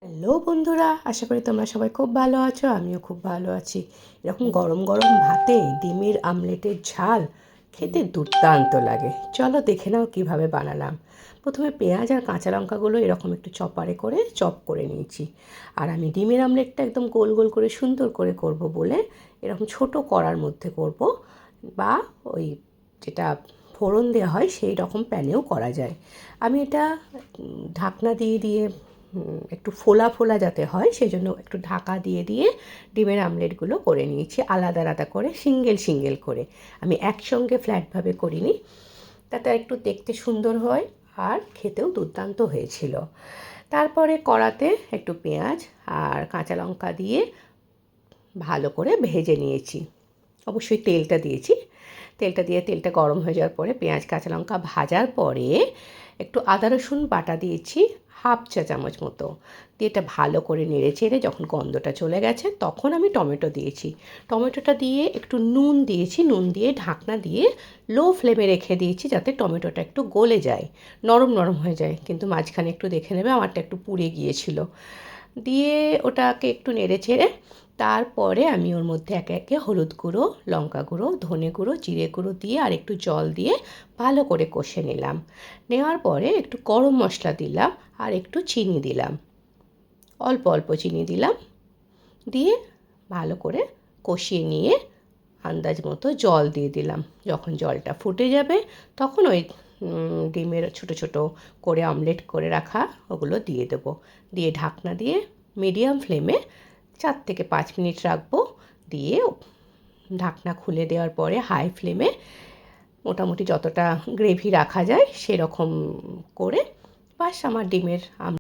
Hello বন্ধুরা, আশা করি তোমরা সবাই খুব ভালো আছো। আমিও খুব ভালো আছি। এরকম গরম গরম ভাতে ডিমের আমলেটের ঝাল খেতে দুর্দান্ত লাগে। চলো দেখে নাও কীভাবে বানালাম। প্রথমে পেঁয়াজ আর কাঁচা লঙ্কাগুলো এরকম একটু চপারে করে চপ করে নিয়েছি। আর আমি ডিমের আমলেটটা একদম গোল গোল করে সুন্দর করে করব বলে এরকম ছোট কড়ার মধ্যে করব, বা ওই যেটা ফোড়ন দেওয়া হয় সেই রকম প্যানেও করা যায়। আমি এটা ঢাকনা দিয়ে দিয়ে একটু ফোলা ফোলা যাতে হয় সেই জন্য একটু ঢাকা দিয়ে দিয়ে ডিমের আমলেটগুলো করে নিয়েছি আলাদা আলাদা করে, সিঙ্গেল সিঙ্গেল করে। আমি একসঙ্গে ফ্ল্যাটভাবে করিনি, তাতে একটু দেখতে সুন্দর হয় আর খেতেও দুর্দান্ত হয়েছিল। তারপরে কড়াতে একটু পেঁয়াজ আর কাঁচা লঙ্কা দিয়ে ভালো করে ভেজে নিয়েছি। অবশ্যই তেলটা দিয়েছি। তেলটা গরম হয়ে যাওয়ার পরে পেঁয়াজ কাঁচা লঙ্কা ভাজার পরে একটু আদা রসুন বাটা দিয়েছি, হাফ চা চামচ মতো দিয়ে এটা ভালো করে নেড়ে চেড়ে যখন গন্ধটা চলে গেছে তখন আমি টমেটো দিয়েছি। টমেটোটা দিয়ে একটু নুন দিয়েছি, নুন দিয়ে ঢাকনা দিয়ে লো ফ্লেমে রেখে দিয়েছি যাতে টমেটোটা একটু গলে যায়, নরম নরম হয়ে যায়। কিন্তু মাঝখানে একটু দেখে নেবে, আমারটা একটু পুড়ে গিয়েছিল। দিয়ে ওটাকে একটু নেড়ে চেড়ে তারপরে আমি ওর মধ্যে একে একে হলুদ গুঁড়ো, লঙ্কা গুঁড়ো, ধনে গুঁড়ো, জিরে গুঁড়ো দিয়ে আর একটু জল দিয়ে ভালো করে কষে নিলাম। নেওয়ার পরে একটু গরম মশলা দিলাম আর একটু চিনি দিলাম, অল্প অল্প চিনি দিলাম। দিয়ে ভালো করে কষিয়ে নিয়ে আন্দাজ মতো জল দিয়ে দিলাম। যখন জলটা ফুটে যাবে তখন ওই ডিমের ছোটো ছোটো করে অমলেট করে রাখা ওগুলো দিয়ে দেবো। দিয়ে ঢাকনা দিয়ে মিডিয়াম ফ্লেমে 4 থেকে 5 মিনিট রাখবো। দিয়ে ঢাকনা খুলে দেওয়ার পরে হাই ফ্লেমে মোটামুটি যতটা গ্রেভি রাখা যায় সেরকম করে বাস আমার ডিমের